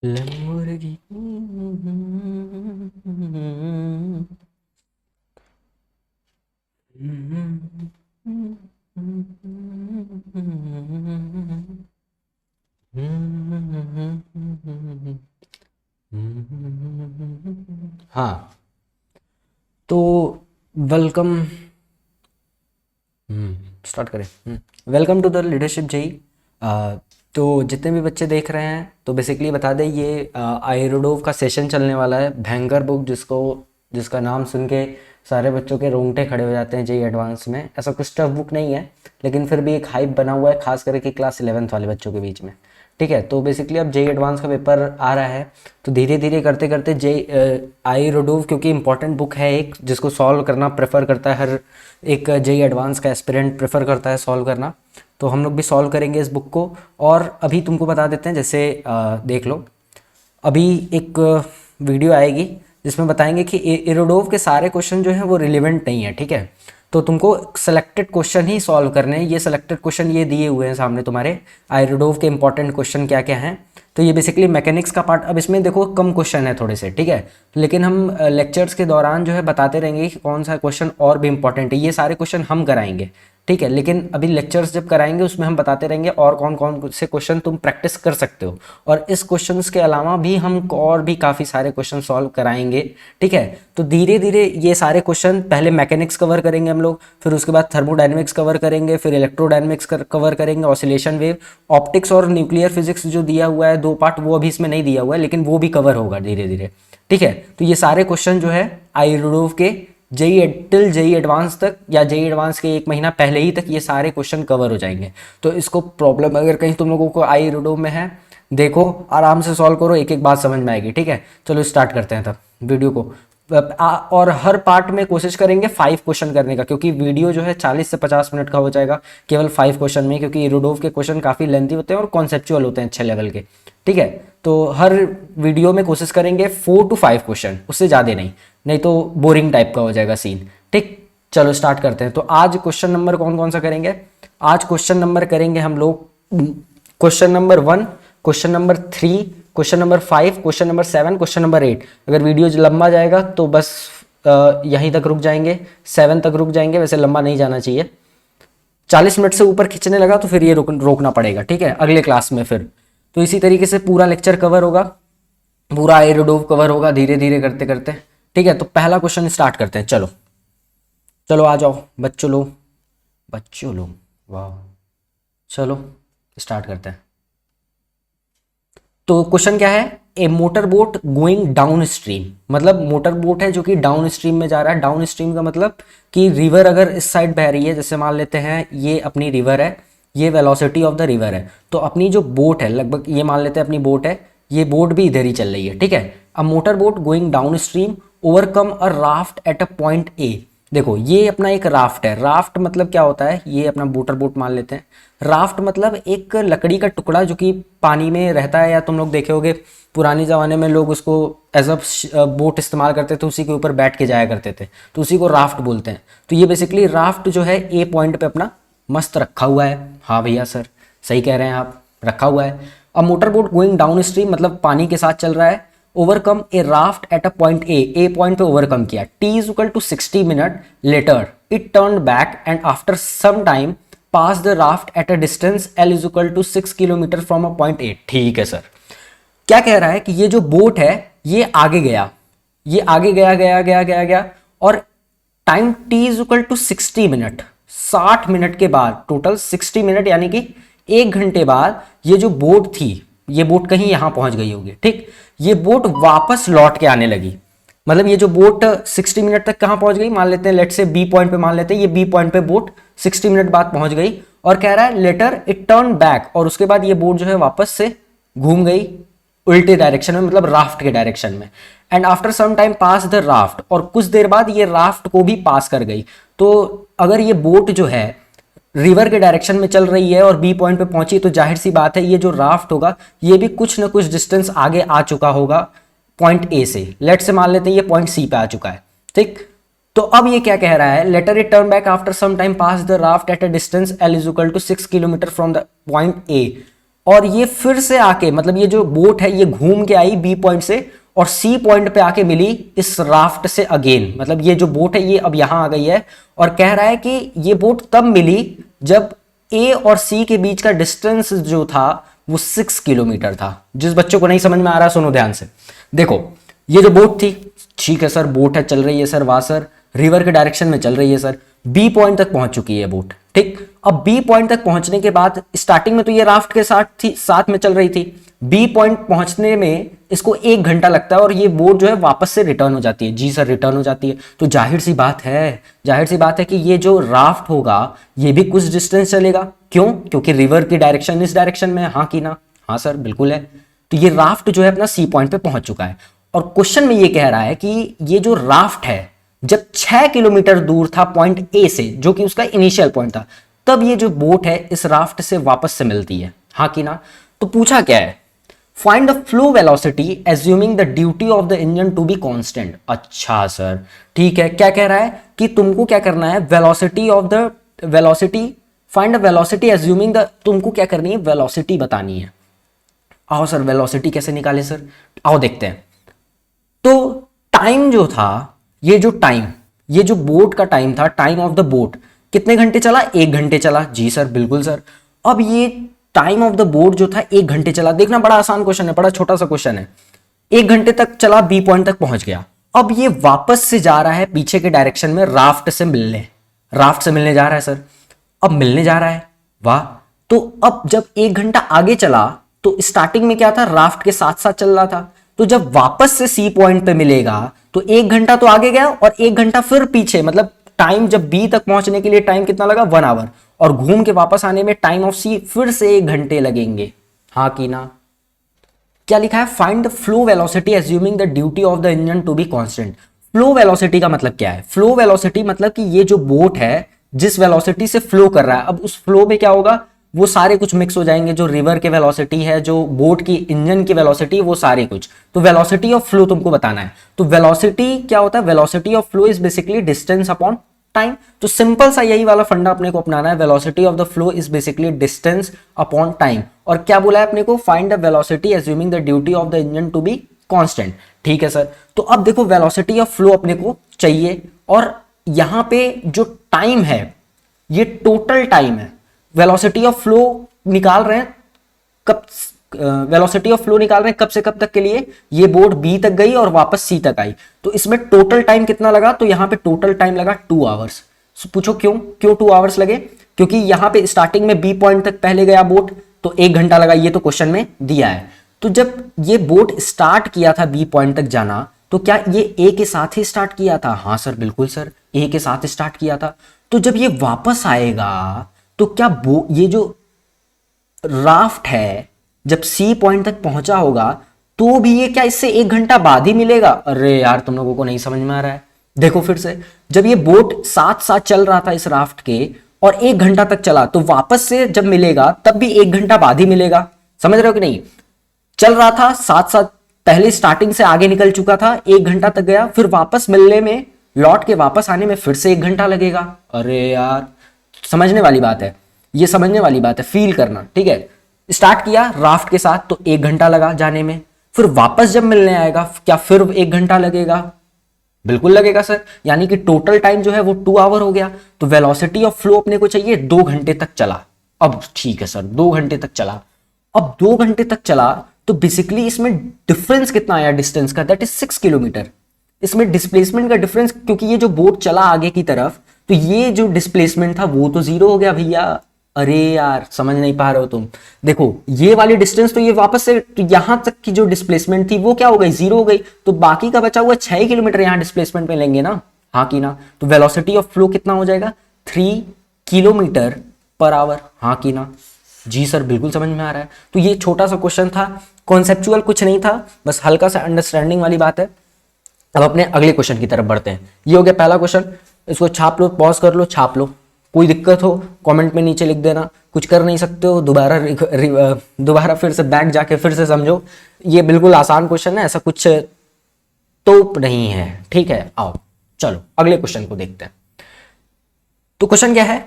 Lamborghini. हाँ, तो welcome. Start करें। Welcome to the leadership JE. तो जितने भी बच्चे देख रहे हैं तो बेसिकली बता दें, ये आयुर्वेदोव का सेशन चलने वाला है। भयंकर बुक जिसका नाम सुन के सारे बच्चों के रोंगटे खड़े हो जाते हैं जेई एडवांस में। ऐसा कुछ टफ बुक नहीं है, लेकिन फिर भी एक हाइप बना हुआ है, खास करके क्लास 11th वाले बच्चों के बीच में। ठीक है, तो बेसिकली अब जेई एडवांस का पेपर आ रहा है, तो धीरे धीरे करते करते जेई आई रोडोव, क्योंकि इंपॉर्टेंट बुक है एक, जिसको सॉल्व करना प्रेफर करता है हर एक जेई एडवांस का एस्पिरेंट प्रेफर करता है सॉल्व करना। तो हम लोग भी सॉल्व करेंगे इस बुक को। और अभी तुमको बता देते हैं, जैसे देख लो, अभी एक वीडियो आएगी जिसमें बताएंगे कि इरोडोव के सारे क्वेश्चन जो हैं वो रिलेवेंट नहीं है। ठीक है, तो तुमको सेलेक्टेड क्वेश्चन ही सॉल्व करने हैं। ये सेलेक्टेड क्वेश्चन ये दिए हुए हैं सामने तुम्हारे, आयुर्वेदोव के इंपॉर्टेंट क्वेश्चन क्या क्या हैं। तो ये बेसिकली मैकेनिक्स का पार्ट। अब इसमें देखो कम क्वेश्चन है थोड़े से, ठीक है, लेकिन हम लेक्चर्स के दौरान जो है बताते रहेंगे कि कौन सा क्वेश्चन और भी इंपॉर्टेंट है। ये सारे क्वेश्चन हम कराएंगे, ठीक है, लेकिन अभी लेक्चर्स जब कराएंगे उसमें हम बताते रहेंगे और कौन कौन से क्वेश्चन तुम प्रैक्टिस कर सकते हो। और इस क्वेश्चंस के अलावा भी हम और भी काफ़ी सारे क्वेश्चन सॉल्व कराएंगे। ठीक है, तो धीरे धीरे ये सारे क्वेश्चन, पहले मैकेनिक्स कवर करेंगे हम लोग, फिर उसके बाद थर्मोडायनेमिक्स कवर करेंगे, फिर इलेक्ट्रोडायनेमिक्स कवर करेंगे, ऑसिलेशन वेव, ऑप्टिक्स और न्यूक्लियर फिजिक्स जो दिया हुआ है 2 पार्ट, वो अभी इसमें नहीं दिया हुआ है, लेकिन वो भी कवर होगा धीरे धीरे। ठीक है, तो ये सारे क्वेश्चन जो है आयुर्वेदोव के जेई टिल जेई एडवांस तक, या जेई एडवांस के 1 महीना पहले ही तक ये सारे क्वेश्चन कवर हो जाएंगे। तो इसको प्रॉब्लम अगर कहीं तुम लोगों को आई रोडो में है, देखो आराम से सॉल्व करो, एक एक बात समझ में आएगी। ठीक है, चलो स्टार्ट करते हैं तब वीडियो को। और हर पार्ट में कोशिश करेंगे 5 क्वेश्चन करने का, क्योंकि वीडियो जो है 40 से 50 मिनट का हो जाएगा केवल 5 क्वेश्चन में, क्योंकि रोडोव के क्वेश्चन काफ़ी लेंथी होते हैं और कॉन्सेप्चुअल होते हैं अच्छे लेवल के। ठीक है, तो हर वीडियो में कोशिश करेंगे 4 to 5 क्वेश्चन, उससे ज़्यादा नहीं, नहीं तो बोरिंग टाइप का हो जाएगा सीन। ठीक, चलो स्टार्ट करते हैं। तो आज क्वेश्चन नंबर कौन कौन सा करेंगे? आज क्वेश्चन नंबर करेंगे हम लोग question number 1, question number 3, question number 5, question number 7, question number 8। अगर वीडियो लंबा जाएगा तो बस यहीं तक रुक जाएंगे, 7 तक रुक जाएंगे, वैसे लंबा नहीं जाना चाहिए। 40 मिनट से ऊपर खींचने लगा तो फिर ये रोकना पड़ेगा, ठीक है, अगले क्लास में फिर। तो इसी तरीके से पूरा लेक्चर कवर होगा, पूरा एरोडोव कवर होगा धीरे धीरे करते करते। ठीक है, तो पहला क्वेश्चन स्टार्ट करते हैं। चलो चलो आ जाओ बच्चों लो, बच्चों लो, वाह, चलो स्टार्ट करते हैं। तो क्वेश्चन क्या है? A motor boat going downstream, मतलब मोटर बोट है जो कि डाउन स्ट्रीम में जा रहा है। डाउन स्ट्रीम का मतलब कि रिवर अगर इस साइड बह रही है, जैसे मान लेते हैं ये अपनी रिवर है, ये वेलोसिटी ऑफ द रिवर है, तो अपनी जो बोट है लगभग ये मान लेते हैं अपनी बोट है, ये बोट भी इधर ही चल रही है। ठीक है, a motor boat going down stream overcome a raft at a point ए। देखो ये अपना एक राफ्ट है। राफ्ट मतलब क्या होता है? ये अपना मोटर बोट मान लेते हैं। राफ्ट मतलब एक लकड़ी का टुकड़ा जो कि पानी में रहता है, या तुम लोग देखे होगे पुराने ज़माने में लोग उसको एज अ बोट इस्तेमाल करते थे, उसी के ऊपर बैठ के जाया करते थे, तो उसी को राफ्ट बोलते हैं। तो ये बेसिकली राफ्ट जो है ए पॉइंट पे अपना मस्त रखा हुआ है। हाँ भैया सर, सही कह रहे हैं आप, रखा हुआ है। अब motor boat going downstream मतलब पानी के साथ चल रहा है। Overcome a raft at a point A point पे ओवरकम किया। T is equal to 60 minute later it turn back and after some time pass the raft at a distance L is equal to 6 kilometre from a point A. ठीक है sir, क्या कह रहा है कि ये जो बोट है ये आगे गया, ये आगे गया गया गया गया गया, और time T is equal to 60 minute, 60 minute के बाद, टोटल 60 मिनट यानी कि 1 घंटे बाद ये जो बोट थी, ये बोट कहीं यहां पहुंच गई होगी। ठीक, ये बोट वापस लौट के आने लगी। मतलब ये जो बोट 60 मिनट तक कहां पहुंच गई, मान लेते हैं लेट से बी पॉइंट पे, मान लेते हैं ये बी पॉइंट पे बोट 60 मिनट बाद पहुंच गई, और कह रहा है लेटर इट टर्न बैक, और उसके बाद ये बोट जो है वापस से घूम गई उल्टे डायरेक्शन में, मतलब राफ्ट के डायरेक्शन में। And after some time pass the raft, और कुछ देर बाद ये राफ्ट को भी पास कर गई। तो अगर ये बोट जो है रिवर के डायरेक्शन में चल रही है और बी पॉइंट पे पहुंची, तो जाहिर सी बात है ये जो राफ्ट होगा ये भी कुछ ना कुछ डिस्टेंस आगे आ चुका होगा पॉइंट ए से। लेट से मान लेते हैं ये पॉइंट सी पे आ चुका है। ठीक, तो अब ये क्या कह रहा है? Later it turn back after some time pass the raft at a distance L is equal to 6 kilometre from the point A. और ये फिर से आके, मतलब ये जो बोट है ये घूम के आई बी पॉइंट से और सी पॉइंट पे आके मिली इस राफ्ट से अगेन। मतलब ये जो बोट है ये अब यहां आ गई है और कह रहा है कि ये बोट तब मिली जब ए और सी के बीच का डिस्टेंस जो था वो 6 किलोमीटर था। जिस बच्चों को नहीं समझ में आ रहा है सुनो ध्यान से। देखो ये जो बोट थी, ठीक है सर बोट है चल रही है सर, वहां सर रिवर के डायरेक्शन में चल रही है सर, बी पॉइंट तक पहुंच चुकी है बोट, ठीक। अब बी पॉइंट तक पहुंचने के बाद स्टार्टिंग में तो ये राफ्ट के साथ थी, साथ में चल रही थी। बी पॉइंट पहुंचने में इसको 1 घंटा लगता है और ये बोट जो है वापस से रिटर्न हो जाती है। जी सर रिटर्न हो जाती है, तो जाहिर सी बात है कि ये जो राफ्ट होगा ये भी कुछ डिस्टेंस चलेगा। क्यों? क्योंकि रिवर की डायरेक्शन इस डायरेक्शन में है, हाँ कि ना? हाँ सर बिल्कुल है। तो ये राफ्ट जो है अपना सी पॉइंट पे पहुंच चुका है और क्वेश्चन में ये कह रहा है कि ये जो राफ्ट है जब 6 किलोमीटर दूर था पॉइंट ए से, जो कि उसका इनिशियल पॉइंट था, तब ये जो बोट है इस राफ्ट से वापस से मिलती है, हाँ कि ना? तो पूछा क्या है, find the flow velocity assuming the duty of the engine to be constant. अच्छा सर ठीक है, क्या कह रहा है कि तुमको क्या करना है, velocity of the velocity, find the velocity assuming the, तुमको क्या करनी है, वेलोसिटी बतानी है। आओ सर वेलोसिटी कैसे निकाले सर, आओ देखते हैं। तो टाइम जो था, ये जो बोट का टाइम था, टाइम ऑफ द बोट कितने घंटे चला, 1 घंटे चला। जी सर बिल्कुल सर। अब ये टाइम ऑफ द बोट जो था 1 घंटे चला, देखना बड़ा आसान क्वेश्चन है, बड़ा छोटा सा क्वेश्चन है। 1 घंटे तक चला, बी पॉइंट तक पहुंच गया। अब ये वापस से जा रहा है पीछे के डायरेक्शन में राफ्ट से मिलने जा रहा है सर। अब मिलने जा रहा है, वाह। तो अब जब 1 घंटा आगे चला तो स्टार्टिंग में क्या था, राफ्ट के साथ साथ चल रहा था। तो जब वापस से सी पॉइंट पे मिलेगा तो 1 घंटा तो आगे गया और 1 घंटा फिर पीछे, मतलब टाइम जब बी तक पहुंचने के लिए टाइम कितना लगा, 1 आवर, और घूम के वापस आने में टाइम ऑफ सी फिर से 1 घंटे लगेंगे, हाँ कि ना? क्या लिखा है, find the flow velocity assuming the duty of the engine to be constant. Flow velocity का मतलब क्या है? फ्लो वेलोसिटी मतलब कि ये जो बोट है जिस वेलोसिटी से फ्लो कर रहा है, अब उस फ्लो में क्या होगा, वो सारे कुछ मिक्स हो जाएंगे, जो रिवर के वेलोसिटी है, जो बोट की इंजन की वेलोसिटी, वो सारे कुछ। तो वेलोसिटी ऑफ फ्लो तुमको बताना है। तो वेलोसिटी क्या होता है, velocity of flow is basically distance upon time. तो सिंपल सा यही वाला फंडा अपने को अपनाना है, velocity of the flow is basically distance upon time. और क्या बोला है अपने को, find the velocity assuming the duty of the engine to be constant. ठीक है सर। तो अब देखो वेलोसिटी ऑफ फ्लो अपने को चाहिए और यहां पे जो टाइम है ये टोटल टाइम है। वेलोसिटी ऑफ फ्लो निकाल रहे हैं कब, वेलोसिटी ऑफ फ्लो निकाल रहे हैं कब से कब तक के लिए, ये बोट बी तक गई और वापस सी तक आई, तो इसमें टोटल टाइम कितना लगा, तो यहां पे टोटल टाइम लगा 2 आवर्स। पूछो क्यों 2 आवर्स लगे, क्योंकि यहां पे स्टार्टिंग में बी पॉइंट तक पहले गया बोट तो 1 घंटा लगा, ये तो क्वेश्चन में दिया है। तो जब ये बोट स्टार्ट किया था बी पॉइंट तक जाना, तो क्या ये ए के साथ ही स्टार्ट किया था? हाँ सर बिल्कुल सर, ए के साथ स्टार्ट किया था। तो जब ये वापस आएगा तो क्या ये जो राफ्ट है जब सी पॉइंट तक पहुंचा होगा तो भी ये क्या इससे 1 घंटा बाद ही मिलेगा? अरे यार तुम लोगों को नहीं समझ में आ रहा है। देखो फिर से, जब ये बोट साथ साथ चल रहा था इस राफ्ट के और 1 घंटा तक चला, तो वापस से जब मिलेगा तब भी 1 घंटा बाद ही मिलेगा। समझ रहे हो कि नहीं? चल रहा था साथ साथ, पहले स्टार्टिंग से आगे निकल चुका था, 1 घंटा तक गया, फिर वापस मिलने में, लौट के वापस आने में फिर से 1 घंटा लगेगा। अरे यार समझने वाली बात है, ये समझने वाली बात है, फील करना। ठीक है, स्टार्ट किया राफ्ट के साथ तो 1 घंटा लगा जाने में, फिर वापस जब मिलने आएगा क्या फिर 1 घंटा लगेगा? बिल्कुल लगेगा सर। यानी कि टोटल टाइम जो है वो 2 आवर हो गया। तो वेलोसिटी ऑफ फ्लो अपने को चाहिए 2 घंटे तक चला। अब ठीक है सर 2 घंटे तक चला, अब 2 घंटे तक चला तो बेसिकली इसमें डिफरेंस कितना आया डिस्टेंस का, दैट इज 6 किलोमीटर। इसमें डिस्प्लेसमेंट का डिफरेंस, क्योंकि ये जो बोट चला आगे की तरफ तो ये जो डिस्प्लेसमेंट था वो तो 0 हो गया भैया। अरे यार समझ नहीं पा रहे हो तुम। देखो ये वाली डिस्टेंस तो ये वापस से तो यहां तक की जो डिस्प्लेसमेंट थी वो क्या हो गई, 0 हो गई। तो बाकी का बचा हुआ 6 किलोमीटर यहां डिस्प्लेसमेंट में लेंगे ना, हाँ कि ना? तो वेलोसिटी ऑफ फ्लो कितना हो जाएगा, 3 किलोमीटर पर आवर, हाँ कि ना? जी सर बिल्कुल समझ में आ रहा है। तो ये छोटा सा क्वेश्चन था, कॉन्सेप्चुअल कुछ नहीं था, बस हल्का सा अंडरस्टैंडिंग वाली बात है। अब अपने अगले क्वेश्चन की तरफ बढ़ते हैं। ये हो गया पहला क्वेश्चन, इसको छाप लो, पॉज कर लो, छाप लो। कोई दिक्कत हो कमेंट में नीचे लिख देना, कुछ कर नहीं सकते हो दोबारा फिर से बैक जाके फिर से समझो। ये बिल्कुल आसान क्वेश्चन है, ऐसा कुछ तो नहीं है। ठीक है, आओ चलो अगले क्वेश्चन को देखते हैं। तो क्वेश्चन क्या है,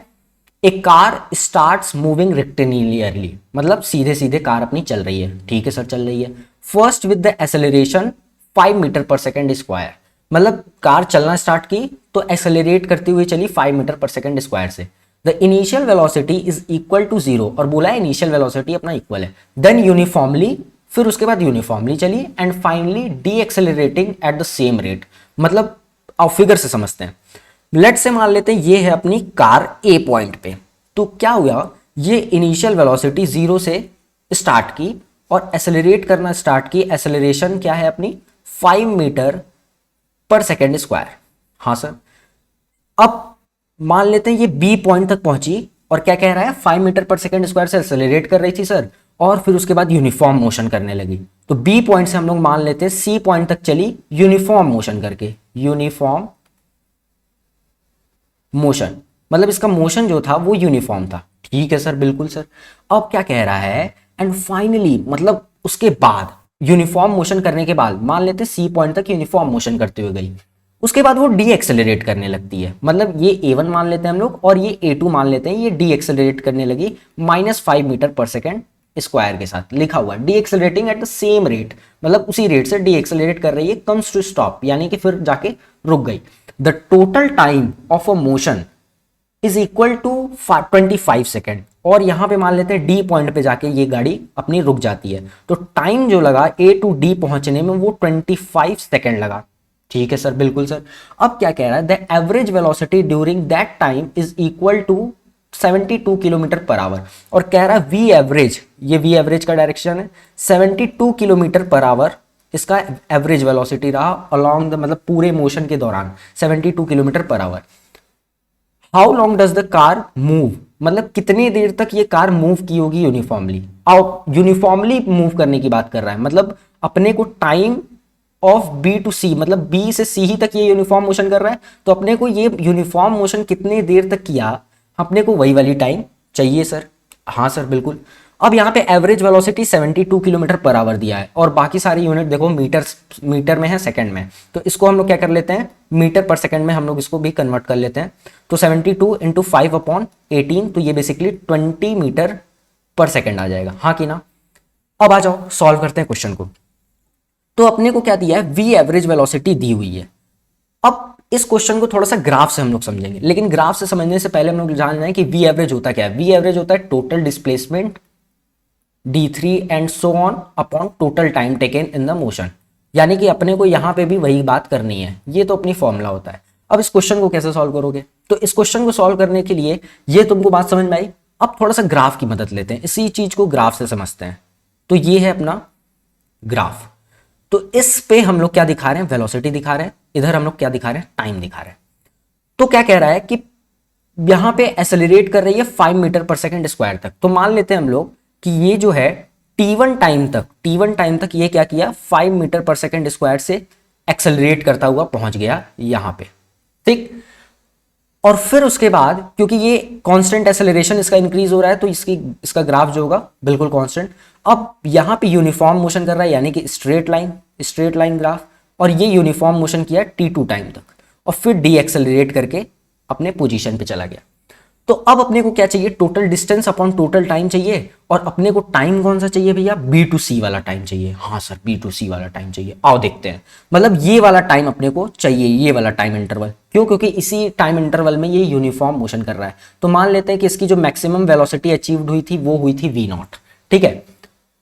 ए कार स्टार्ट्स मूविंग रेक्टेलिनियरली, मतलब सीधे सीधे कार अपनी चल रही है, ठीक है सर चल रही है। First with the acceleration 5 metre पर सेकेंड स्क्वायर, मतलब कार चलना स्टार्ट की तो एक्सेलरेट करती हुई चली 5 मीटर पर सेकेंड स्क्वायर से। The initial velocity is equal to 0, और बोला है इनिशियल वेलोसिटी अपना इक्वल है। देन यूनिफॉर्मली, फिर उसके बाद यूनिफॉर्मली चली and finally de accelerating at the same rate, मतलब आप फिगर से समझते हैं। लेट से मान लेते हैं ये है अपनी कार ए पॉइंट पे, तो क्या हुआ, ये इनिशियल वेलोसिटी 0 से स्टार्ट की और एक्सेलरेट करना स्टार्ट की। एक्सेलरेशन क्या है अपनी 5 मीटर पर सेकेंड स्क्वायर। हाँ सर, अब मान लेते हैं ये बी पॉइंट तक पहुंची और क्या कह रहा है 5 मीटर पर सेकेंड स्क्वायर से एक्सेलरेट कर रही थी सर, और फिर उसके बाद यूनिफॉर्म मोशन करने लगी। तो बी पॉइंट से हम लोग मान लेते हैं सी पॉइंट तक चली यूनिफॉर्म मोशन करके, यूनिफॉर्म मोशन, मतलब इसका मोशन जो था वो यूनिफॉर्म था, ठीक है सर बिल्कुल सर। अब क्या कह रहा है, एंड फाइनली मतलब उसके बाद यूनिफॉर्म मोशन करने के बाद मान लेते सी पॉइंट तक यूनिफॉर्म मोशन करते हुए गई, उसके बाद वो डी एक्सेलरेट करने लगती है, मतलब ये A1 मान लेते हैं हम लोग और ये A2 मान लेते हैं, ये डी एक्सेलरेट करने लगी -5 मीटर पर सेकेंड स्क्वायर के साथ लिखा हुआ D accelerating at the same rate, मतलब उसी रेट से डी एक्सेलरेट कर रही है, कम्स टू स्टॉप यानी कि फिर जाके रुक गई। The total time of a motion is equal to 25 second, और यहां पे मान लेते हैं डी पॉइंट पे जाके ये गाड़ी अपनी रुक जाती है, तो टाइम जो लगा ए टू डी पहुंचने में वो 25 सेकेंड लगा, ठीक है सर बिल्कुल सर। अब क्या कह रहा है, the average velocity during that time is equal to 72 kilometre per hour, और कह रहा है वी एवरेज, ये वी एवरेज का डायरेक्शन है, 72 किलोमीटर पर आवर इसका एवरेज वेलोसिटी रहा अलोंग द, मतलब पूरे मोशन के दौरान 72 kilometre per hour. How long does the car move, मतलब कितनी देर तक ये कार मूव की होगी यूनिफॉर्मली, और यूनिफॉर्मली मूव करने की बात कर रहा है, मतलब अपने को टाइम ऑफ बी टू सी, मतलब बी से सी ही तक ये यूनिफॉर्म मोशन कर रहा है, तो अपने को ये यूनिफॉर्म मोशन कितनी देर तक किया, अपने को वही वाली टाइम चाहिए सर। हाँ सर बिल्कुल। अब यहाँ पे average velocity 72 kilometre per our दिया है, और बाकी सारी यूनिट देखो मीटर में है, सेकंड में, तो इसको हम लोग क्या कर लेते हैं मीटर पर सेकंड में हम लोग इसको भी कन्वर्ट कर लेते हैं। तो 72 इंटू 5/18, तो ये बेसिकली 20 मीटर पर सेकंड आ जाएगा, हाँ कि ना। अब आ जाओ सॉल्व करते हैं क्वेश्चन को। तो अपने को क्या दिया है, वी एवरेज वेलोसिटी दी हुई है। अब इस क्वेश्चन को थोड़ा सा ग्राफ से हम लोग समझेंगे, लेकिन ग्राफ से समझने से पहले हम लोग जानना है कि वी एवरेज होता क्या है। वी एवरेज होता है total displacement d3 and so on upon total time taken in the motion, यानी कि अपने को यहां पे भी वही बात करनी है, ये तो अपनी फॉर्मूला होता है। अब इस क्वेश्चन को कैसे सॉल्व करोगे, तो इस क्वेश्चन को सॉल्व करने के लिए ये तुमको बात समझ में आई। अब थोड़ा सा ग्राफ की मदद लेते हैं, इसी चीज को ग्राफ से समझते हैं। तो ये है अपना ग्राफ, तो इस पे हम लोग क्या दिखा रहे हैं, वेलोसिटी दिखा रहे हैं, इधर हम लोग क्या दिखा रहे हैं, टाइम दिखा रहे हैं। तो क्या कह रहा है कि यहां पे एक्सेलरेट कर रही है 5 मीटर पर सेकंड स्क्वायर तक, तो मान लेते हैं हम लोग कि ये जो है t1 टाइम तक ये क्या किया 5 मीटर पर सेकंड स्क्वायर से एक्सेलरेट करता हुआ पहुंच गया यहां पे, ठीक। और फिर उसके बाद क्योंकि ये कांस्टेंट एक्सेलरेशन इसका इंक्रीज हो रहा है, तो इसका ग्राफ जो होगा बिल्कुल कांस्टेंट। अब यहां पे यूनिफॉर्म मोशन कर रहा है, यानी कि स्ट्रेट लाइन ग्राफ, और ये यूनिफॉर्म मोशन किया t2 टाइम तक, और फिर डी एक्सेलरेट करके अपने पोजीशन पे चला गया। तो अब अपने को क्या चाहिए, total distance upon total time चाहिए, और अपने को टाइम कौन सा चाहिए भैया, बी टू सी वाला टाइम चाहिए। हाँ सर बी टू सी वाला टाइम चाहिए, आओ देखते हैं। मतलब ये वाला टाइम अपने को चाहिए, ये वाला टाइम इंटरवल, क्यों, क्योंकि इसी टाइम इंटरवल में ये यूनिफॉर्म मोशन कर रहा है। तो मान लेते हैं कि इसकी जो मैक्सिमम वेलोसिटी अचीव्ड हुई थी वो हुई थी v0, ठीक है।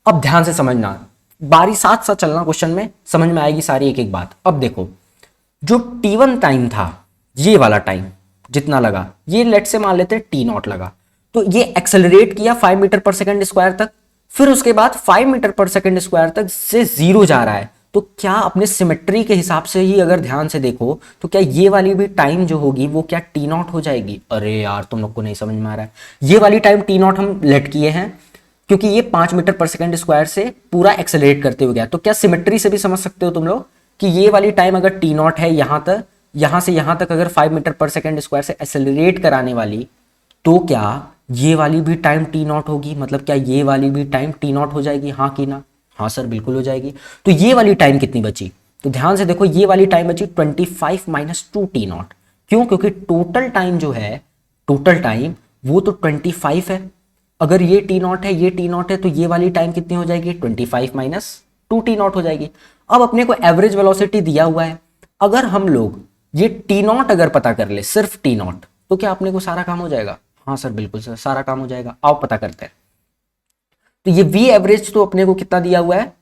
अब ध्यान से समझना, बारी साथ साथ चलना, क्वेश्चन में समझ में आएगी सारी एक एक बात। अब देखो जो t1 टाइम था, ये वाला टाइम जितना लगा, ये लेट से मान लेते हैं t0 लगा, तो ये एक्सेलरेट किया 5 मीटर पर सेकंड स्क्वायर तक, फिर उसके बाद 5 मीटर पर सेकंड स्क्वायर तक से 0 जा रहा है। तो क्या अपने सिमेट्री के हिसाब से ही अगर ध्यान से देखो तो क्या ये वाली भी टाइम जो होगी वो क्या t0 हो जाएगी। अरे यार तुम लोग को नहीं समझ में आ रहा है, ये वाली टाइम t0 हम लेट किए हैं क्योंकि ये 5 मीटर पर सेकंड स्क्वायर से पूरा एक्सेलरेट करते हुए गया। तो क्या सिमेट्री से भी समझ सकते हो तुम लोग कि ये वाली टाइम अगर t0 है यहां से यहां तक अगर 5 मीटर पर सेकंड स्क्वायर से एक्सेलरेट कराने वाली, तो क्या ये वाली भी टाइम t0 होगी, मतलब क्या ये वाली भी टाइम t0 हो जाएगी, हाँ कि ना। हाँ सर बिल्कुल हो जाएगी। तो ये वाली टाइम कितनी बची, तो ध्यान से देखो ये वाली टाइम बची 25 - 2 t0। क्यों, क्योंकि टोटल टाइम जो है, टोटल टाइम वो तो 25 है। अगर ये टी नॉट है, ये टी नॉट है, तो ये वाली टाइम कितनी हो जाएगी, 25 माइनस 2 टी नॉट हो जाएगी। अब अपने को एवरेज वेलोसिटी दिया हुआ है, अगर हम लोग ये टी नॉट अगर पता कर ले, सिर्फ टी नॉट, तो क्या अपने को सारा काम हो जाएगा? हाँ सर बिल्कुल सर, सारा काम हो जाएगा। आओ पता करते हैं। तो ये वी एवरेज तो अपने को कितना दिया हुआ है,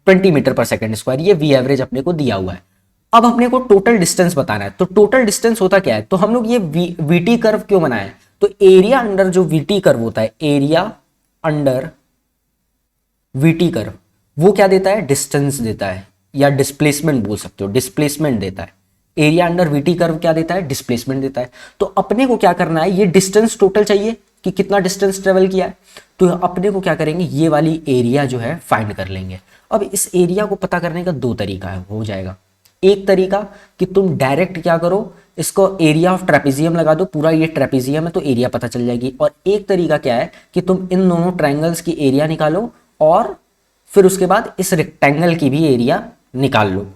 20 मीटर पर सेकेंड स्क्वायर, ये वी एवरेज अपने को दिया हुआ है। अब अपने को टोटल डिस्टेंस बताना है, तो टोटल डिस्टेंस होता क्या है, तो हम लोग ये वीटी कर्व क्यों बनाए, तो एरिया अंडर जो वीटी कर्व होता है, एरिया अंडर वीटी कर्व, वो क्या देता है, डिस्टेंस देता है, या डिस्प्लेसमेंट बोल सकते हो, डिस्प्लेसमेंट देता है। एरिया अंडर वीटी कर्व क्या देता है, डिस्प्लेसमेंट देता है। तो अपने को क्या करना है, ये डिस्टेंस टोटल चाहिए कि कितना डिस्टेंस ट्रेवल किया है, तो अपने को क्या करेंगे, ये वाली एरिया जो है फाइंड कर लेंगे। अब इस एरिया को पता करने का दो तरीका है, हो जाएगा। एक तरीका कि तुम डायरेक्ट क्या करो, इसको एरिया ऑफ ट्रेपेजियम लगा दो, पूरा ये ट्रेपेजियम है तो एरिया पता चल जाएगी। और एक तरीका क्या है कि तुम इन दोनों ट्रायंगल्स की एरिया निकालो और फिर उसके बाद इस रेक्टेंगल की भी एरिया निकाल लो,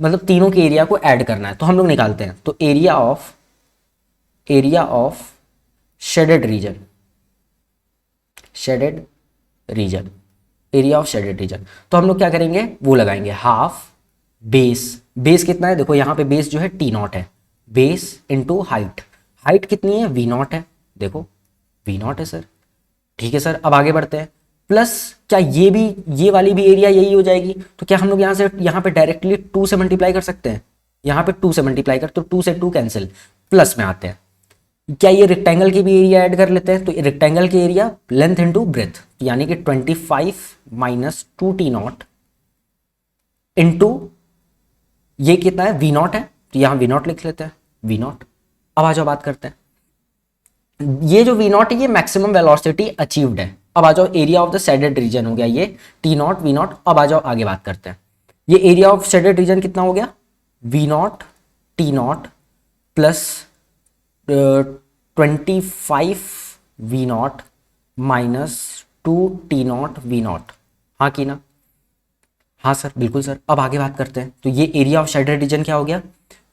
मतलब तीनों के एरिया को ऐड करना है। तो हम लोग निकालते हैं, तो area of shaded region, shaded region, area of shaded region, तो हम लोग क्या करेंगे, वो लगाएंगे हाफ बेस। बेस कितना है, देखो यहाँ पे बेस जो है टी नॉट है, बेस इंटू हाइट, हाइट कितनी है, वी नॉट है, देखो वी नॉट है सर। ठीक है सर, अब आगे बढ़ते हैं। प्लस क्या ये भी, ये वाली भी एरिया यही हो जाएगी, तो क्या हम लोग यहाँ से यहाँ पे डायरेक्टली 2 से मल्टीप्लाई कर सकते हैं, यहाँ पे 2 से मल्टीप्लाई कर, तो 2 से 2 कैंसिल, प्लस में आते हैं। क्या ये रेक्टेंगल की भी एरिया ऐड कर लेते हैं, तो रेक्टेंगल की एरिया लेंथ इंटू ब्रेथ, यानी कि 25 माइनस 2 टी नॉट इंटू ये कितना है, वी नॉट है, तो यहाँ वी नॉट लिख लेते हैं, वी नॉट। अब आ जाओ बात करते हैं, ये जो वी नॉट है ये मैक्सिमम वेलोसिटी अचीव्ड है। अब आ जाओ, area of the shaded reason हो गया ये टी नॉट वी नॉट। अब आ जाओ आगे बात करते हैं, ये एरिया ऑफ शेडेड रीजन कितना हो गया, v naught t naught plus 25 v naught minus 2 t naught v naught. हाँ की ना, हाँ सर बिल्कुल सर। अब आगे बात करते हैं, तो ये एरिया ऑफ शेडेड रीजन क्या हो गया,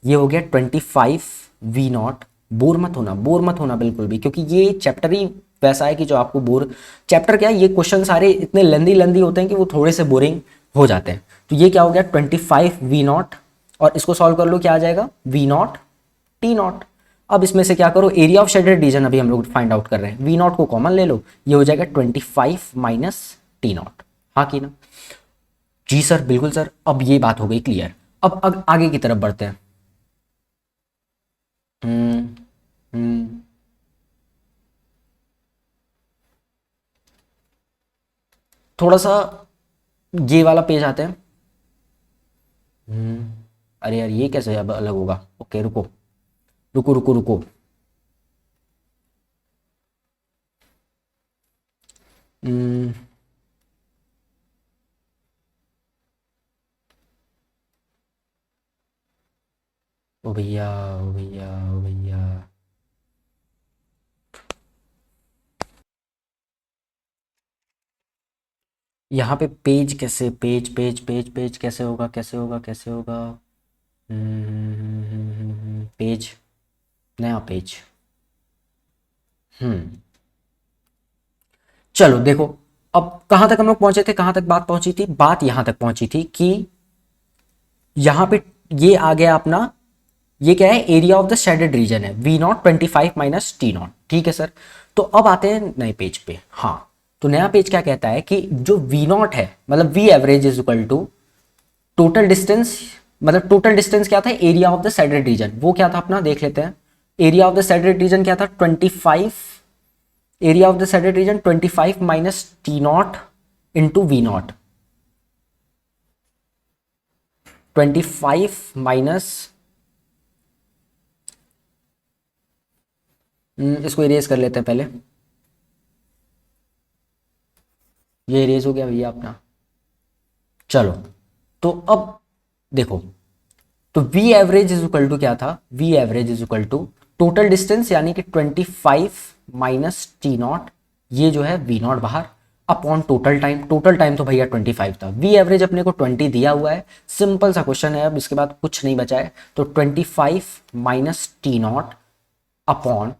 ये हो गया 25 वी नॉट। बोर मत होना, बोर मत होना बिल्कुल भी, क्योंकि ये चैप्टर ही वैसा है कि जो आपको बोर, चैप्टर क्या है, ये क्वेश्चन सारे इतने लेंदी होते हैं कि वो थोड़े से बोरिंग हो जाते हैं। तो ये क्या हो गया 25 वी नॉट, और इसको सॉल्व कर लो, क्या आ जाएगा, वी नॉट टी नॉट। अब इसमें से क्या करो, एरिया ऑफ शेडेड रीजन अभी हम लोग फाइंड आउट कर रहे हैं, वी नॉट को कॉमन ले लो, ये हो जाएगा 25 माइनस टी नॉट। हाँ की ना, जी सर बिल्कुल सर। अब ये बात हो गई क्लियर। अब आगे की तरफ बढ़ते हैं। हम्म हम्म थोड़ा सा ये वाला पेज आते हैं। अरे यार ये कैसे अब अलग होगा, ओके रुको रुको रुको रुको। हम्म, ओ भैया ओ भैया ओ भैया, यहाँ पे पेज कैसे, पेज पेज पेज पेज कैसे होगा, कैसे होगा, कैसे होगा। पेज, नया पेज। चलो देखो, अब कहां तक हम लोग पहुंचे थे, कहां तक बात पहुंची थी, बात यहां तक पहुंची थी कि यहां पे ये आ गया अपना, ये क्या है, area of the shaded region है, v naught 25 minus t naught. ठीक है सर, तो अब आते हैं नए पेज पे। हाँ, तो नया पेज क्या कहता है कि जो वी नॉट है, मतलब v average is equal to total distance, मतलब टोटल डिस्टेंस क्या था, area of the shaded region, वो क्या था अपना, देख लेते हैं। Area of the shaded region क्या था, 25, area of the shaded region 25 minus t naught into v naught, 25 minus, इसको इरेज कर लेते हैं पहले, ये इरेज हो गया भैया अपना। चलो, तो अब देखो, तो v average is equal to क्या था, v average is equal to total distance यानी कि 25 माइनस टी नॉट, ये जो है वी नॉट बाहर, upon total time. Total time तो भैया 25 था, वी एवरेज अपने को 20 दिया हुआ है, सिंपल सा क्वेश्चन है, अब इसके बाद कुछ नहीं बचा है। तो 25 माइनस टी नॉट अपॉन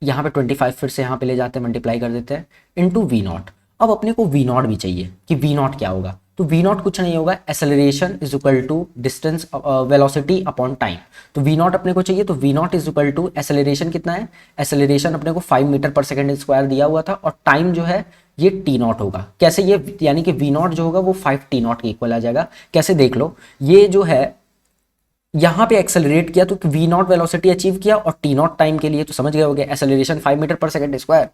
यहाँ पे 25 फिर से यहाँ पे ले जाते हैं, मल्टीप्लाई कर देते हैं इंटू वी नॉट। अब अपने को वी नॉट भी चाहिए कि वी नॉट क्या होगा, तो वी नॉट कुछ नहीं होगा, acceleration is equal to distance velocity upon time. तो वी नॉट अपने को चाहिए, तो v naught is equal to acceleration कितना है, एक्सेलरेशन अपने को 5 मीटर पर सेकेंड स्क्वायर दिया हुआ था, और टाइम जो है ये टी नॉट होगा। कैसे ये, यानी कि वी नॉट जो होगा वो 5 टी नॉट के इक्वल आ जाएगा। कैसे देख लो, ये जो है यहाँ पे एक्सेलरेट किया तो वी नॉट वेलोसिटी अचीव किया, और टी नॉट टाइम के लिए तो समझ गए होगे, एक्सेलरेशन 5 मीटर पर सेकंड स्क्वायर,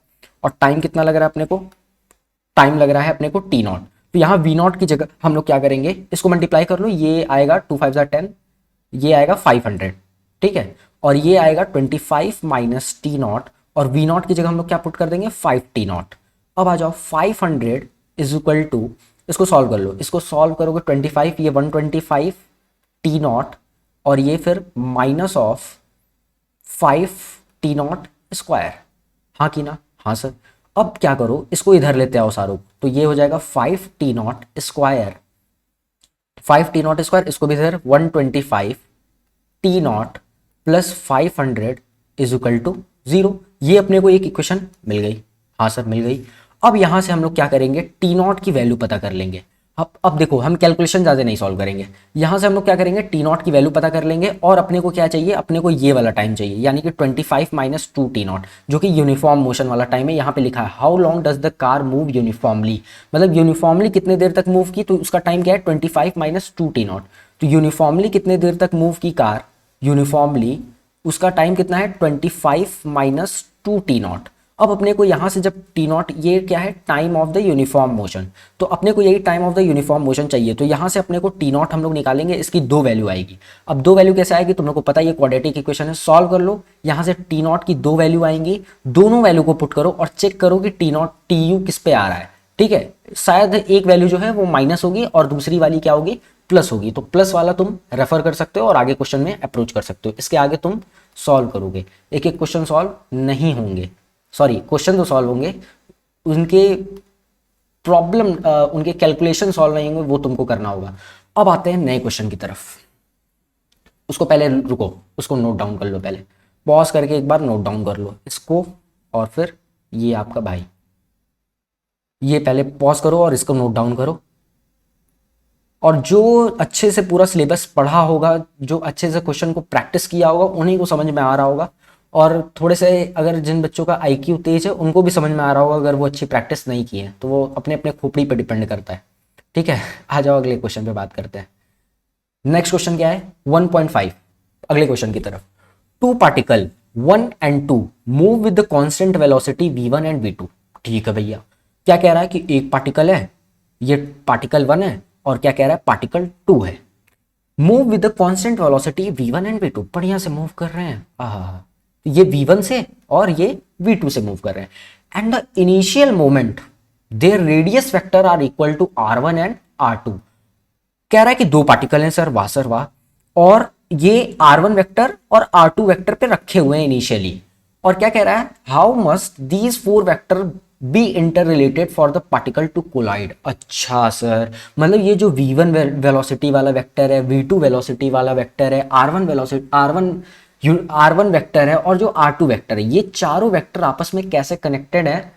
और टाइम कितना लग रहा है अपने को, टाइम लग रहा है अपने को टी नॉट। तो यहाँ वी नॉट की जगह हम लोग क्या करेंगे, इसको मल्टीप्लाई कर लो, ये आएगा 2 5 10, ये आएगा 500, ठीक है, और ये आएगा 25 माइनस टी नॉट, और वी नॉट की जगह हम लोग क्या पुट कर देंगे, 5 टी नॉट। अब आ जाओ 500 इज इक्वल टू, इसको सॉल्व कर लो, इसको सॉल्व करोगे 25, ये 125 टी नॉट, और ये फिर minus of 5 t naught square. हाँ कि ना, हाँ सर। अब क्या करो, इसको इधर लेते आओ सारों, तो ये हो जाएगा 5 t naught square, 5 t naught square, इसको भी इधर 125 t naught plus 500 is equal to 0। ये अपने को एक इक्वेशन मिल गई, हाँ सर मिल गई। अब यहां से हम लोग क्या करेंगे, टी नॉट की वैल्यू पता कर लेंगे। अब देखो, हम कैलकुलेशन ज़्यादा नहीं सॉल्व करेंगे, यहां से हम लोग क्या करेंगे, टी नॉट की वैल्यू पता कर लेंगे, और अपने को क्या चाहिए, अपने को ये वाला टाइम चाहिए, यानी कि 25 माइनस 2 टी नॉट, जो कि यूनिफॉर्म मोशन वाला टाइम है। यहाँ पे लिखा है how long does the car move uniformly, मतलब यूनिफॉर्मली कितने देर तक मूव की, तो उसका टाइम क्या है 25 माइनस 2 टी नॉट। तो यूनिफॉर्मली कितने देर तक मूव की कार, यूनिफॉर्मली उसका टाइम कितना है 25 माइनस 2 टी नॉट। अब अपने को यहाँ से जब टी नॉट, ये क्या है, time of the uniform motion, तो अपने को यही time of the uniform motion चाहिए, तो यहाँ से अपने को टी नॉट हम लोग निकालेंगे, इसकी 2 वैल्यू आएगी। अब 2 वैल्यू कैसे आएगी, तुम लोग को पता है ये क्वाड्रेटिक इक्वेशन है, सॉल्व कर लो, यहाँ से टी नॉट की 2 वैल्यू आएंगी, दोनों वैल्यू को पुट करो और चेक करो कि टी नॉट टी यू किस पे आ रहा है, ठीक है। शायद एक वैल्यू जो है वो माइनस होगी और दूसरी वाली क्या होगी, प्लस होगी, तो प्लस वाला तुम रेफर कर सकते हो और आगे क्वेश्चन में अप्रोच कर सकते हो, इसके आगे तुम सॉल्व करोगे, एक एक क्वेश्चन सॉल्व नहीं होंगे, सॉरी क्वेश्चन तो सॉल्व होंगे, उनके प्रॉब्लम उनके कैलकुलेशन सॉल्व नहीं होंगे, वो तुमको करना होगा। अब आते हैं नए क्वेश्चन की तरफ, उसको पहले रुको, उसको नोट डाउन कर लो, पहले पॉज करके एक बार नोट डाउन कर लो इसको, और फिर ये आपका भाई, ये पहले पॉज करो और इसको नोट डाउन करो। और जो अच्छे से पूरा सिलेबस पढ़ा होगा, जो अच्छे से क्वेश्चन को प्रैक्टिस किया होगा, उन्हीं को समझ में आ रहा होगा, और थोड़े से अगर जिन बच्चों का आईक्यू तेज है उनको भी समझ में आ रहा होगा, अगर वो अच्छी प्रैक्टिस नहीं की है तो वो अपने अपने खोपड़ी पे डिपेंड करता है, ठीक है। आ जाओ अगले क्वेश्चन पे बात करते हैं। नेक्स्ट क्वेश्चन क्या है, 1.5, अगले क्वेश्चन की तरफ। 2 particle 1 and 2 move with the constant velocity v1 and v2, ठीक है भैया। क्या कह रहा है कि एक पार्टिकल है, ये पार्टिकल 1 है, और क्या कह रहा है पार्टिकल 2 है, move with the constant velocity v1 and v2, बढ़िया से मूव कर रहे हैं, आहा, ये v1 से और ये v2 से मूव कर रहे हैं, and the initial moment their radius vector R equal to r1 and r2। कह रहा है कि 2 पार्टिकल हैं सर, वाह सर वाह, और ये r1 वेक्टर और r2 वेक्टर पे रखे हुए हैं इनिशियली, और क्या कह रहा है, how must these 4 vector be interrelated for the particle to collide. अच्छा सर, मतलब ये जो v1 वेलोसिटी वाला वेक्टर है, v2 वेलोसिटी वाला वेक्टर है, r1 वेलोसिटी r1 वेक्टर है, और जो r2 वेक्टर है, ये चारों वेक्टर आपस में कैसे कनेक्टेड है,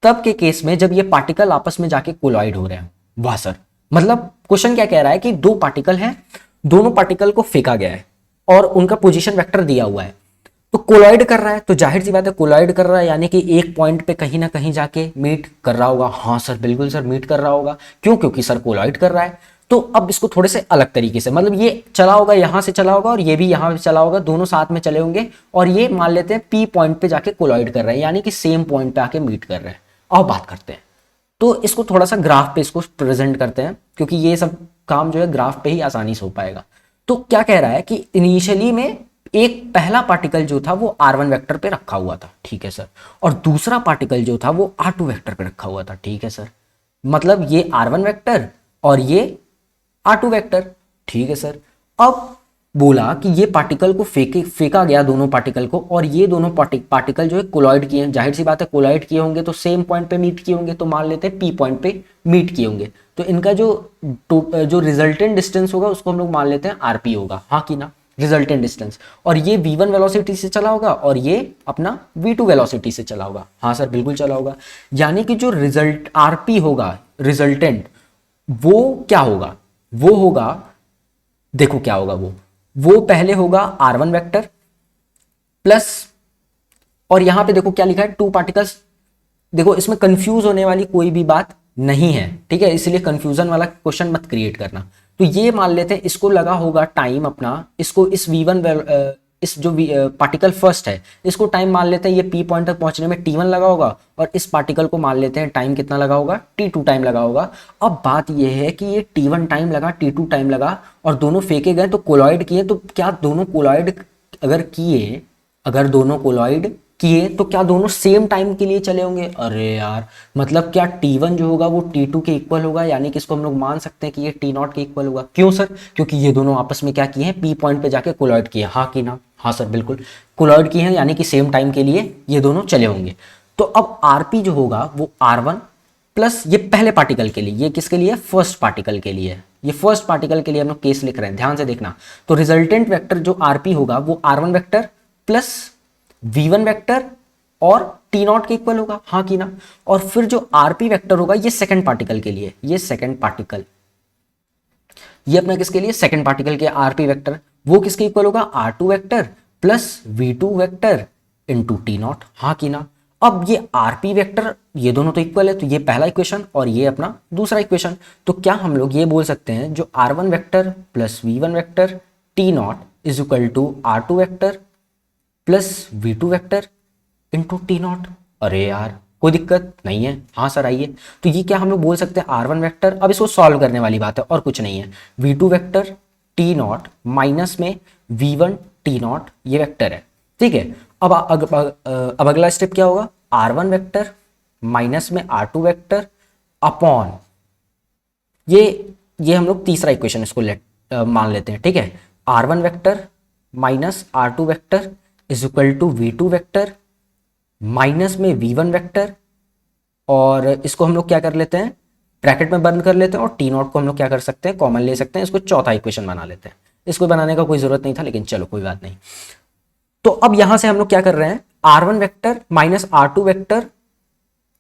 तब के केस में जब ये पार्टिकल आपस में जाके कोलाइड हो रहे हैं। वाह सर, मतलब क्वेश्चन क्या कह रहा है कि 2 पार्टिकल हैं, दोनों पार्टिकल को फेंका गया है और उनका पोजीशन वेक्टर दिया हुआ है, तो कोलाइड कर रहा है, तो जाहिर सी बात है कोलाइड कर रहा है, यानी कि एक पॉइंट पे कहीं ना कहीं जाके मीट कर रहा होगा। हाँ सर बिल्कुल सर, मीट कर रहा होगा, क्यों, क्योंकि सर कोलाइड कर रहा है। तो अब इसको थोड़े से अलग तरीके से, मतलब ये चला होगा, यहां से चला होगा और ये भी यहां से चला होगा, दोनों साथ में चले होंगे, और ये मान लेते हैं पी पॉइंट पे जाके कोलाइड कर रहे हैं, यानी कि सेम पॉइंट पे आके मीट कर रहे हैं। अब बात करते हैं, तो इसको थोड़ा सा ग्राफ पे इसको प्रेजेंट करते हैं, क्योंकि ये सब काम जो है ग्राफ पे ही आसानी से हो पाएगा। तो क्या कह रहा है कि इनिशियली में एक पहला पार्टिकल जो था वो r1 वेक्टर पे रखा हुआ था, ठीक है सर, और दूसरा पार्टिकल जो था वो r2 वेक्टर पे रखा हुआ था, ठीक है सर, मतलब ये r1 वेक्टर और ये r2 वेक्टर, ठीक है सर। अब बोला कि ये पार्टिकल को फेंका गया, दोनों पार्टिकल को, और ये दोनों पार्टिकल जो है कोलाइड किए, जाहिर सी बात है कोलाइड किए होंगे तो सेम पॉइंट पे मीट किए होंगे, तो मान लेते हैं पी पॉइंट पे मीट किए होंगे, तो इनका जो रिजल्टेंट डिस्टेंस होगा उसको हम लोग मान लेते हैं आरपी होगा, हाँ कि ना, रिजल्टेंट डिस्टेंस, और ये v1 वेलोसिटी से चला होगा और ये अपना v2 वेलोसिटी से चला होगा। हाँ सर बिल्कुल चला होगा। यानी कि जो रिजल्ट rp होगा रिजल्टेंट, वो क्या होगा, वो होगा, देखो क्या होगा वो पहले होगा r1 वेक्टर प्लस, और यहां पे देखो क्या लिखा है, टू पार्टिकल्स। देखो इसमें कंफ्यूज होने वाली कोई भी बात नहीं है, ठीक है, इसलिए कंफ्यूजन वाला क्वेश्चन मत क्रिएट करना। तो ये मान लेते हैं इसको लगा होगा टाइम अपना, इसको इस v1 इस जो पार्टिकल फर्स्ट है इसको टाइम मान लेते हैं, ये p पॉइंट तक पहुंचने में t1 लगा होगा, और इस पार्टिकल को मान लेते हैं टाइम कितना लगा होगा, t2 टाइम लगा होगा। अब बात ये है कि ये t1 टाइम लगा, t2 टाइम लगा, और दोनों फेंके गए तो कोलॉइड किए, तो क्या दोनों कोलॉइड अगर दोनों कोलॉइड किए तो क्या दोनों सेम टाइम के लिए चले होंगे? अरे यार, मतलब क्या T1 जो होगा वो T2 के इक्वल होगा, यानी कि इसको हम लोग मान सकते हैं कि ये T0 के इक्वल होगा। क्यों सर? क्योंकि ये दोनों आपस में क्या किए हैं, P पॉइंट पे जाके कोलॉइड किए। हाँ कि ना? हाँ सर बिल्कुल कोलॉइड किए हैं, यानी कि सेम टाइम के लिए ये दोनों चले होंगे। तो अब RP जो होगा वो R1 प्लस ये पहले पार्टिकल के लिए, ये किसके लिए? फर्स्ट पार्टिकल के लिए। ये फर्स्ट पार्टिकल के लिए हम लोग केस लिख रहे हैं, ध्यान से देखना। तो रिजल्टेंट वेक्टर जो RP होगा वो R1 vector plus v1 vector और t0 के इक्वल होगा। हाँ कि ना? और फिर जो rp वेक्टर होगा ये सेकंड पार्टिकल के लिए, ये सेकंड पार्टिकल, ये अपना किसके लिए? सेकंड पार्टिकल के rp वेक्टर, वो किसके इक्वल होगा? r2 vector plus v2 vector into t0। हाँ कि ना? अब ये rp वेक्टर ये दोनों तो इक्वल है, तो ये पहला इक्वेशन और ये अपना दूसरा इक्वेशन। तो क्या हम लोग ये बोल सकते हैं जो r1 vector plus v1 vector t0 is equal to r2 vector plus v2 vector into t0। अरे यार कोई दिक्कत नहीं है? हाँ सर आइए, तो ये क्या हम लोग बोल सकते हैं r1 वेक्टर, अब इसको सॉल्व करने वाली बात है और कुछ नहीं है, v2 वेक्टर t0 माइनस में v1 t0 ये वेक्टर है, ठीक है। अब अगला स्टेप क्या होगा? r1 वेक्टर माइनस में r2 वेक्टर अपॉन ये हम लोग तीसरा इक्वेशन इसको मान लेते हैं, ठीक है। r1 vector minus r2 vector is equal to v2 vector minus में v1 वेक्टर, और इसको हम लोग क्या कर लेते हैं, ब्रैकेट में बंद कर लेते हैं, और t0 को हम लोग क्या कर सकते हैं, कॉमन ले सकते हैं, इसको चौथा इक्वेशन बना लेते हैं। इसको बनाने का कोई जरूरत नहीं था, लेकिन चलो कोई बात नहीं। तो अब यहां से हम लोग क्या कर रहे हैं, r1 vector minus r2 vector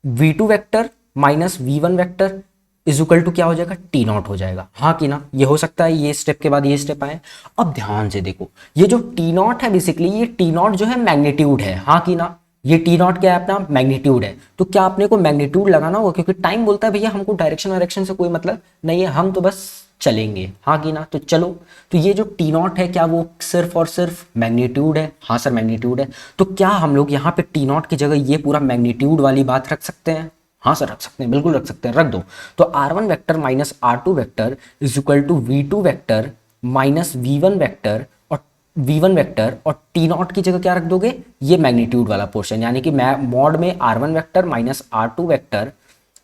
v2 vector minus v1 vector is equal to क्या हो जाएगा? t0 हो जाएगा। हाँ कि ना? ये हो सकता है ये स्टेप के बाद ये स्टेप आए। अब ध्यान से देखो, ये जो t0 है बेसिकली, ये t0 जो है मैग्नीट्यूड है। हाँ कि ना? ये t0 क्या है? अपना मैग्नीट्यूड है। तो क्या आपने को मैग्नीट्यूड लगाना होगा, क्योंकि टाइम बोलता है भैया हमको डायरेक्शन वायरेक्शन से कोई मतलब नहीं है, हम तो बस चलेंगे। हाँ कि ना? तो चलो, तो ये जो t0 है क्या वो सिर्फ और सिर्फ मैग्नीट्यूड है? हाँ सर मैग्नीट्यूड है। तो क्या हम लोग यहाँ पे t0 की जगह ये पूरा मैग्नीट्यूड वाली बात रख सकते हैं? हाँ सर रख सकते हैं, बिल्कुल रख सकते हैं, रख दो। तो r1 vector minus r2 vector is equal to v2 vector minus v1 vector, और v1 वेक्टर और t0 की जगह क्या रख दोगे? ये मैग्नीट्यूड वाला पोर्शन, यानी कि मॉड में r1 vector minus r2 vector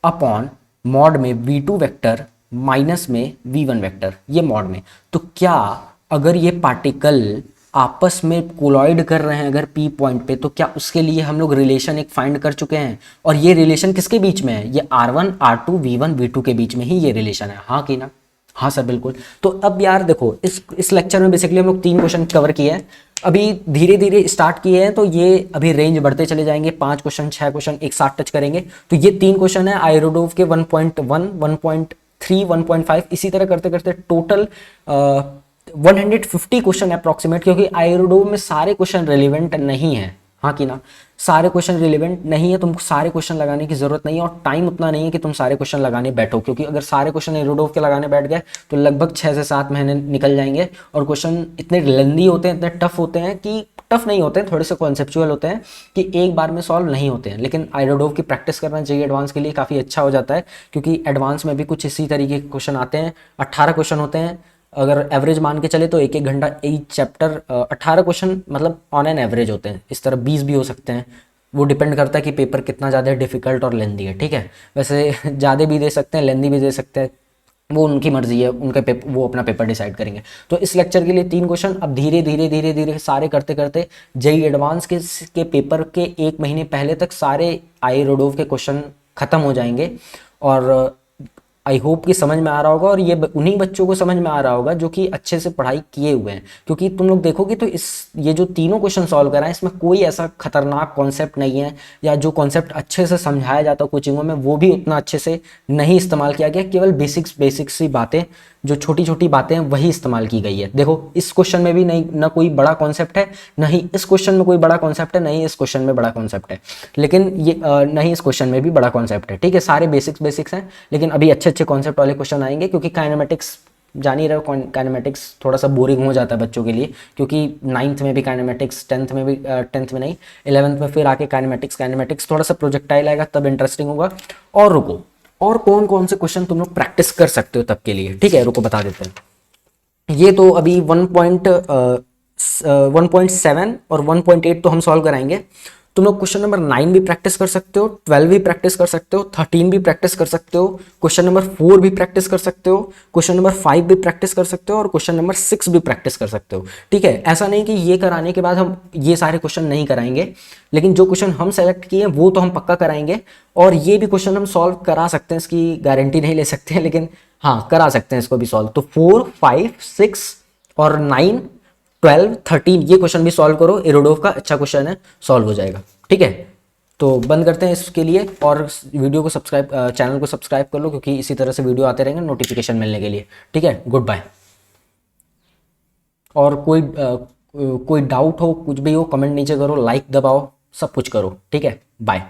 upon mod में v2 वेक्टर माइनस में v1 वेक्टर, ये मॉड में। तो क्या अगर ये पार्टिकल आपस में कोलॉइड कर रहे हैं अगर P पॉइंट पे, तो क्या उसके लिए हम लोग रिलेशन एक फाइंड कर चुके हैं, और ये रिलेशन किसके बीच में है? ये R1 R2 V1 V2 के बीच में ही ये रिलेशन है। हाँ कि ना? हाँ सर बिल्कुल। तो अब यार देखो, इस लेक्चर में बेसिकली हम लोग 3 क्वेश्चन कवर किए हैं, अभी धीरे धीरे स्टार्ट किए हैं, तो ये अभी रेंज बढ़ते चले जाएंगे, 5 क्वेश्चन 6 क्वेश्चन एक साथ टच करेंगे। तो ये 3 क्वेश्चन है आयरोडोव के 1.1 1.3 1.5, इसी तरह करते करते टोटल 150 क्वेश्चन अप्रॉक्सीमेट, क्योंकि आयरोडोव में सारे क्वेश्चन रिलेवेंट नहीं है। हाँ कि ना? सारे क्वेश्चन रिलेवेंट नहीं है, तुमको सारे क्वेश्चन लगाने की जरूरत नहीं है, और टाइम उतना नहीं है कि तुम सारे क्वेश्चन लगाने बैठो, क्योंकि अगर सारे क्वेश्चन आयरोडोव के लगाने बैठ गए तो लगभग 6 से 7 महीने निकल जाएंगे, और क्वेश्चन इतने लेंदी होते हैं, इतने टफ होते हैं कि टफ नहीं होते हैं, थोड़े से कॉन्सेप्चुअल होते हैं कि एक बार में सॉल्व नहीं होते हैं। लेकिन आयरोडोव की प्रैक्टिस करना चाहिए एडवांस के लिए, काफ़ी अच्छा हो जाता है, क्योंकि एडवांस में भी कुछ इसी तरीके के क्वेश्चन आते हैं। 18 क्वेश्चन होते हैं, अगर एवरेज मान के चले तो एक घंटा एक चैप्टर, 18 क्वेश्चन मतलब ऑन एन एवरेज होते हैं। इस तरह 20 भी हो सकते हैं, वो डिपेंड करता है कि पेपर कितना ज़्यादा डिफिकल्ट और लेंदी है, ठीक है। वैसे ज़्यादा भी दे सकते हैं, लेंदी भी दे सकते हैं, वो उनकी मर्जी है, उनके पेपर, वो अपना पेपर डिसाइड करेंगे। तो इस लेक्चर के लिए 3 क्वेश्चन, अब धीरे धीरे धीरे धीरे सारे करते करते जेईई एडवांस के पेपर के 1 महीने पहले तक सारे आयरोडोव के क्वेश्चन खत्म हो जाएंगे, और आई होप कि समझ में आ रहा होगा, और ये उन्हीं बच्चों को समझ में आ रहा होगा जो कि अच्छे से पढ़ाई किए हुए हैं, क्योंकि तुम लोग देखोगे तो ये जो तीनों क्वेश्चन सॉल्व करा है इसमें कोई ऐसा खतरनाक कॉन्सेप्ट नहीं है, या जो कॉन्सेप्ट अच्छे से समझाया जाता है कोचिंगों में वो भी उतना अच्छे से नहीं इस्तेमाल किया गया। केवल बेसिक्स सी बातें, जो छोटी छोटी बातें हैं वही इस्तेमाल की गई है। देखो इस क्वेश्चन में भी नहीं, ना कोई बड़ा कॉन्सेप्ट है, नहीं इस क्वेश्चन में कोई बड़ा कॉन्सेप्ट है, नहीं इस क्वेश्चन में बड़ा कॉन्सेप्ट है, लेकिन ये नहीं इस क्वेश्चन में भी बड़ा कॉन्सेप्ट है। ठीक है, सारे बेसिक्स हैं, लेकिन अभी अच्छे अच्छे कॉन्सेप्ट वाले क्वेश्चन आएंगे, क्योंकि काइनेमेटिक्स जान ही रहे हो, काइनेमेटिक्स थोड़ा सा बोरिंग हो जाता है बच्चों के लिए, क्योंकि 9th में भी काइनेमेटिक्स, 10th में भी 10th में नहीं 11th में फिर आके काइनेमेटिक्स थोड़ा सा प्रोजेक्टाइल आएगा तब इंटरेस्टिंग होगा। और रुको, और कौन कौन से क्वेश्चन तुम लोग प्रैक्टिस कर सकते हो तब के लिए, ठीक है रुको बता देते हैं। ये तो अभी 1.7 और 1.8 तो हम सॉल्व कराएंगे। तुम लोग क्वेश्चन नंबर 9 भी प्रैक्टिस कर सकते हो, 12 भी प्रैक्टिस कर सकते हो, 13 भी प्रैक्टिस कर सकते हो, क्वेश्चन नंबर 4 भी प्रैक्टिस कर सकते हो, क्वेश्चन नंबर 5 भी प्रैक्टिस कर सकते हो, और क्वेश्चन नंबर 6 भी प्रैक्टिस कर सकते हो। ठीक है, ऐसा नहीं कि ये कराने के बाद हम ये सारे क्वेश्चन नहीं कराएंगे, लेकिन जो क्वेश्चन हम सेलेक्ट किए हैं वो तो हम पक्का कराएंगे, और ये भी क्वेश्चन हम सॉल्व करा सकते हैं, इसकी गारंटी नहीं ले सकते हैं, लेकिन हाँ करा सकते हैं इसको भी सॉल्व। तो 4, 5, 6 और 9, 12, 13 ये क्वेश्चन भी सॉल्व करो, इरोडोव का अच्छा क्वेश्चन है, सॉल्व हो जाएगा। ठीक है, तो बंद करते हैं इसके लिए, और वीडियो को सब्सक्राइब, चैनल को सब्सक्राइब कर लो, क्योंकि इसी तरह से वीडियो आते रहेंगे नोटिफिकेशन मिलने के लिए। ठीक है, गुड बाय। और कोई डाउट हो, कुछ भी हो, कमेंट नीचे करो, लाइक दबाओ, सब कुछ करो। ठीक है, बाय।